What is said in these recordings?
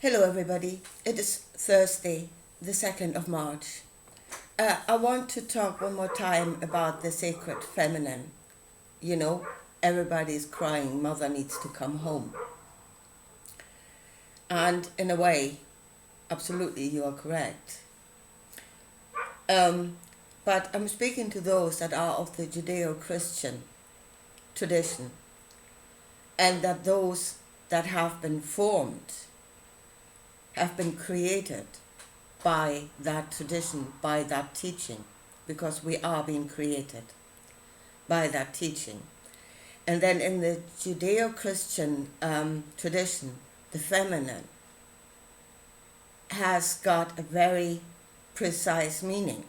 Hello everybody, it is Thursday, the 2nd of March. I want to talk one more time about the sacred feminine. You know, everybody's crying, mother needs to come home. And in a way, absolutely you are correct. But I'm speaking to those that are of the Judeo-Christian tradition, and that those that have been formed have been created by that tradition, by that teaching, because we are being created by that teaching. And then in the Judeo-Christian tradition, the feminine has got a very precise meaning.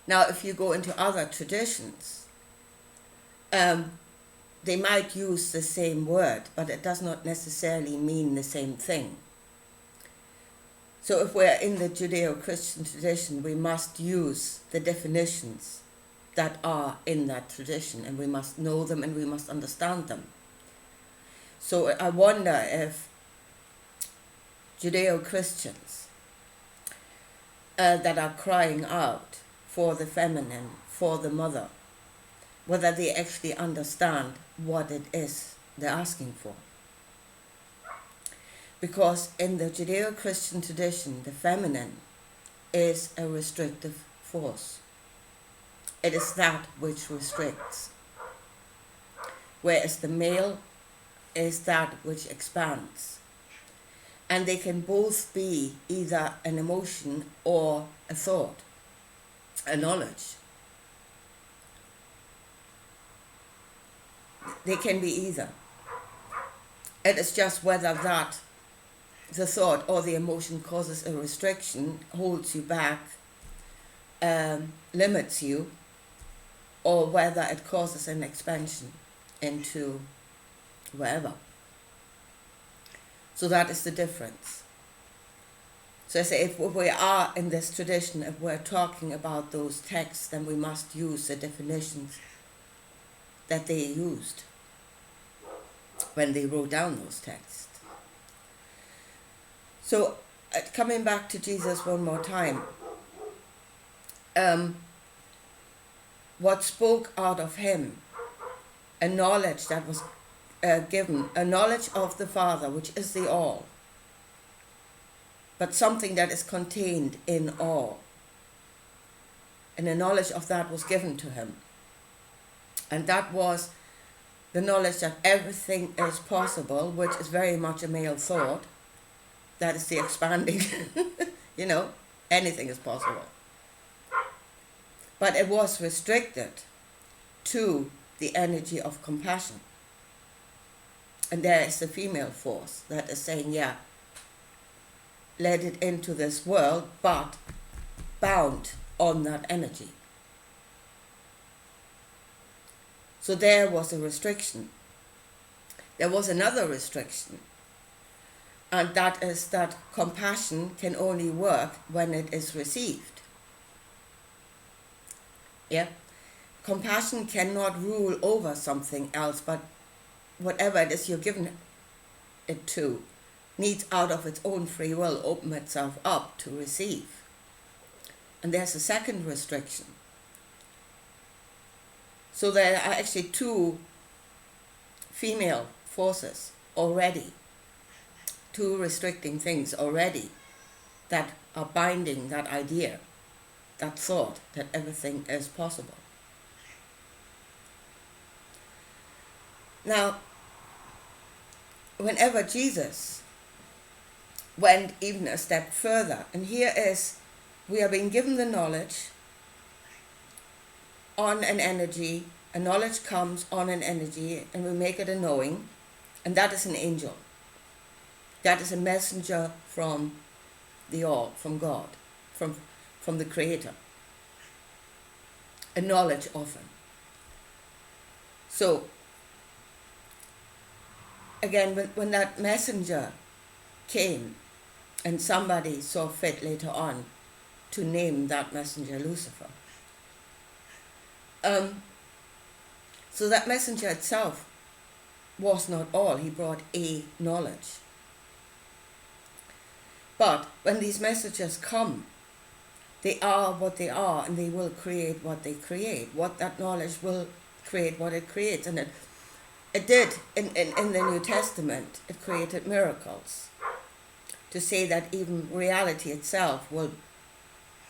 Now, if you go into other traditions, they might use the same word, but it does not necessarily mean the same thing. So if we're in the Judeo-Christian tradition, we must use the definitions that are in that tradition, and we must know them and we must understand them. So I wonder if Judeo-Christians that are crying out for the feminine, for the mother, whether they actually understand what it is they're asking for. Because in the Judeo-Christian tradition, the feminine is a restrictive force. It is that which restricts, whereas the male is that which expands. And they can both be either an emotion or a thought, a knowledge. They can be either. It is just whether that the thought or the emotion causes a restriction, holds you back, limits you, or whether it causes an expansion into wherever. So that is the difference. So I say, if we are in this tradition, if we're talking about those texts, then we must use the definitions that they used when they wrote down those texts. So, coming back to Jesus one more time, what spoke out of him, a knowledge that was given, a knowledge of the Father, which is the all, but something that is contained in all. And a knowledge of that was given to him. And that was the knowledge that everything is possible, which is very much a male thought. That is the expanding, anything is possible. But it was restricted to the energy of compassion. And there is the female force that is saying, let it into this world, but bound on that energy. So there was a restriction. There was another restriction. And that is that compassion can only work when it is received. Compassion cannot rule over something else, but whatever it is you're given it to needs out of its own free will open itself up to receive. And there's a second restriction. So there are actually two female forces already, two restricting things already that are binding that idea, that thought that everything is possible. Now, whenever Jesus went even a step further, and here is, we are being given the knowledge on an energy, a knowledge comes on an energy, and we make it a knowing, and that is an angel. That is a messenger from the all, from God, from the Creator. A knowledge of him. So, again, when that messenger came, and somebody saw fit later on to name that messenger Lucifer. So that messenger itself was not all. He brought a knowledge. But when these messages come, they are what they are, and they will create what they create. What that knowledge will create what it creates. And it did in the New Testament. It created miracles. To say that even reality itself will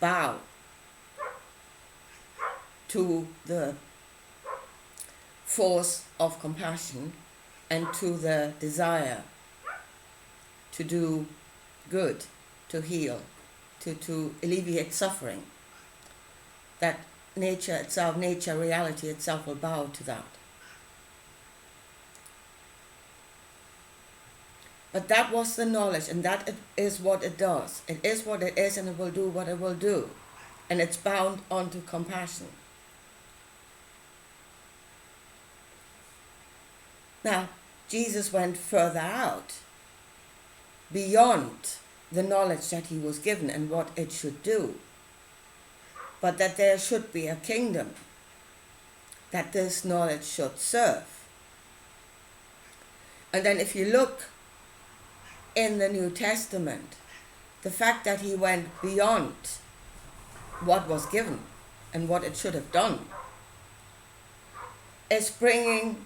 bow to the force of compassion and to the desire to do good, to heal, to alleviate suffering. That nature itself, reality itself will bow to that. But that was the knowledge, and that is what it does. It is what it is, and it will do what it will do. And it's bound onto compassion. Now, Jesus went further out, beyond the knowledge that he was given and what it should do. But that there should be a kingdom that this knowledge should serve. And then if you look in the New Testament, the fact that he went beyond what was given and what it should have done is bringing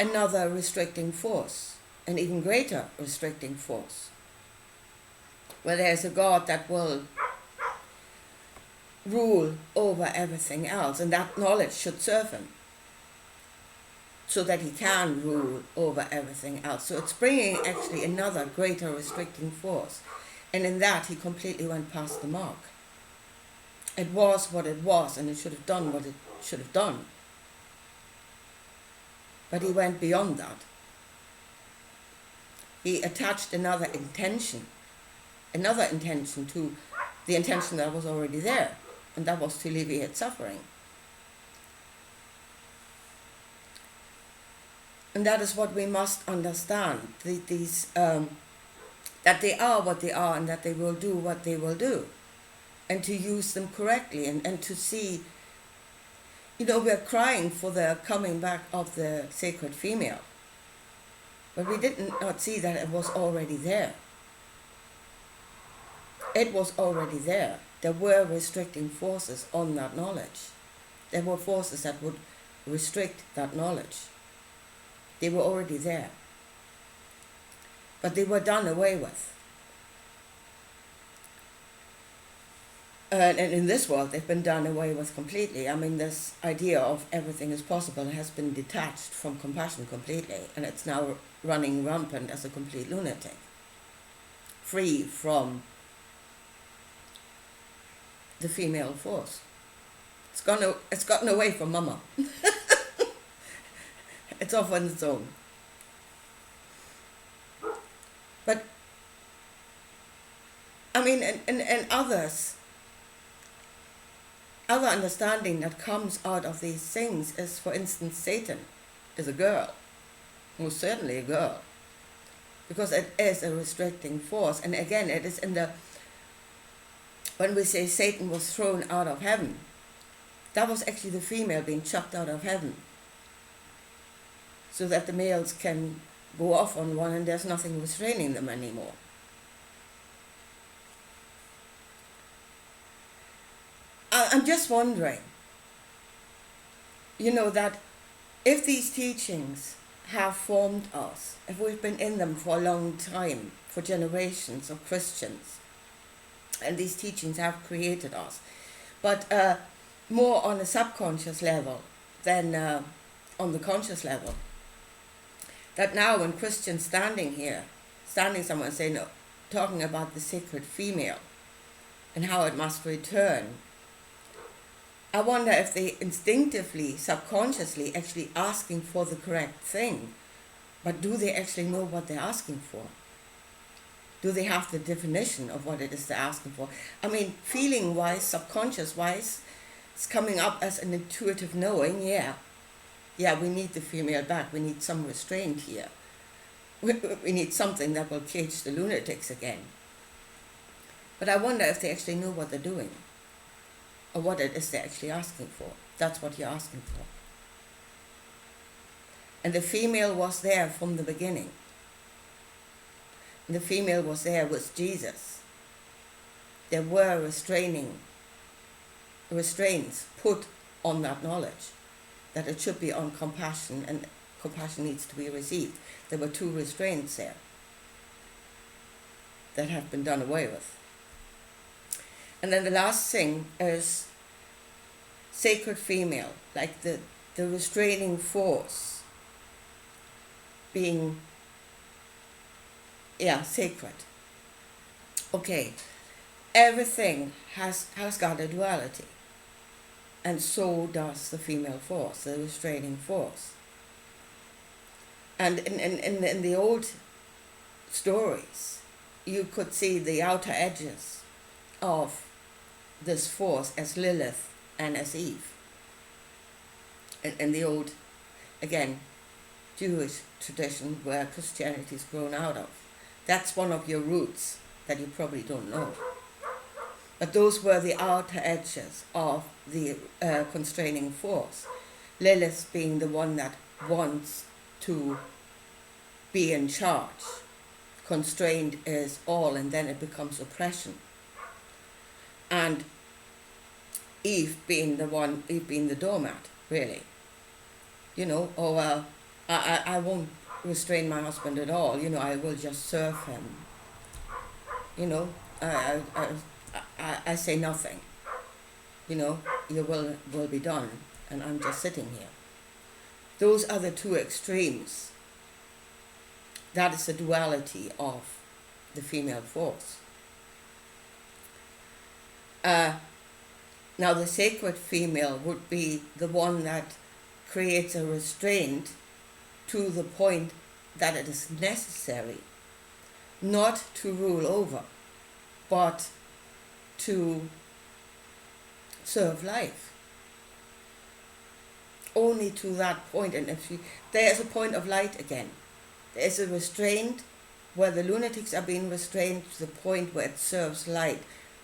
another restricting force, an even greater restricting force, where there's a God that will rule over everything else, and that knowledge should serve him so that he can rule over everything else. So it's bringing actually another greater restricting force, and in that he completely went past the mark. It was what it was, and it should have done what it should have done. But he went beyond that. He attached another intention to the intention that was already there, and that was to alleviate suffering. And that is what we must understand, that they are what they are, and that they will do what they will do, and to use them correctly, and to see, we're crying for the coming back of the sacred female, but we did not see that it was already there. It was already there. There were restricting forces on that knowledge. There were forces that would restrict that knowledge. They were already there. But they were done away with. And in this world, they've been done away with completely. I mean, this idea of everything is possible has been detached from compassion completely, and it's now running rampant as a complete lunatic, free from the female force. It's gotten away from mama. It's off on its own. But I mean, and other understanding that comes out of these things is, for instance, Satan is a girl, most certainly a girl, because it is a restricting force. And again, it is when we say Satan was thrown out of heaven, that was actually the female being chucked out of heaven, so that the males can go off on one and there's nothing restraining them anymore. I'm just wondering, that if these teachings have formed us, if we've been in them for a long time, for generations of Christians, and these teachings have created us, but more on a subconscious level than on the conscious level, that now when Christians standing somewhere and saying, talking about the sacred female and how it must return, I wonder if they instinctively, subconsciously, actually asking for the correct thing, but do they actually know what they're asking for? Do they have the definition of what it is they're asking for? I mean, feeling-wise, subconscious-wise, it's coming up as an intuitive knowing, yeah, we need the female back, we need some restraint here. We need something that will cage the lunatics again. But I wonder if they actually know what they're doing, or what it is they're actually asking for. That's what you're asking for. And the female was there from the beginning. The female was there with Jesus. There were restraints put on that knowledge, that it should be on compassion, and compassion needs to be received. There were 2 restraints there that have been done away with. And then the last thing is sacred female, like the restraining force being, sacred. Okay, everything has got a duality, and so does the female force, the restraining force. And in the old stories, you could see the outer edges of this force as Lilith and as Eve. In the old, again, Jewish tradition where Christianity is grown out of. That's one of your roots that you probably don't know. But those were the outer edges of the constraining force. Lilith being the one that wants to be in charge. Constrained is all, and then it becomes oppression. And Eve being the doormat, really. I won't restrain my husband at all. I will just serve him. I say nothing. Your will be done, and I'm just sitting here. Those are the 2 extremes. That is the duality of the female force. Now the sacred female would be the one that creates a restraint to the point that it is necessary not to rule over, but to serve life. Only to that point. And there's a point of light again. There's a restraint where the lunatics are being restrained to the point where it serves light,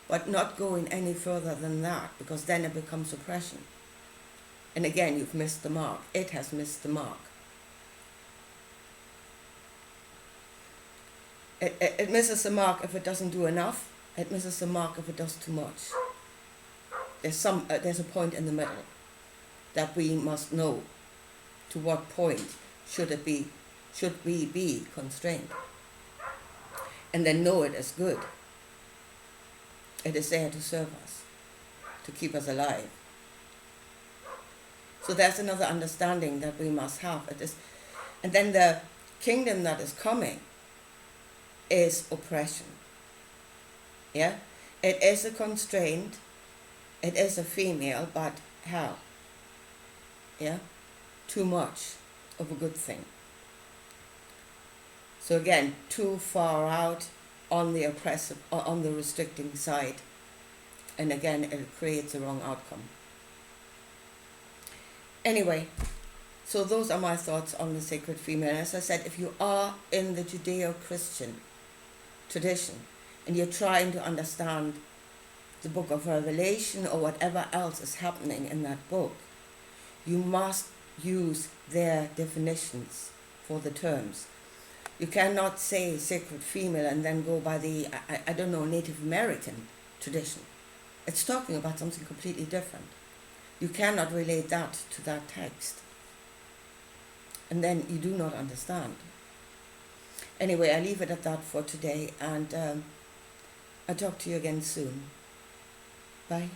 but not going any further than that, because then it becomes oppression. And again, you've missed the mark. It has missed the mark. It misses the mark if it doesn't do enough. It misses the mark if it does too much. There's a point in the middle that we must know. To what point should we be constrained? And then know it as good. It is there to serve us, to keep us alive. So that's another understanding that we must have. And then the kingdom that is coming is oppression. Yeah? It is a constraint, it is a female, but hell. Yeah? Too much of a good thing. So again, too far out on the oppressive, on the restricting side. And again, it creates the wrong outcome. Anyway, so those are my thoughts on the sacred female. As I said, if you are in the Judeo-Christian tradition and you're trying to understand the book of Revelation or whatever else is happening in that book, you must use their definitions for the terms. You cannot say sacred female and then go by the, Native American tradition. It's talking about something completely different. You cannot relate that to that text. And then you do not understand. Anyway, I leave it at that for today, and I'll talk to you again soon. Bye.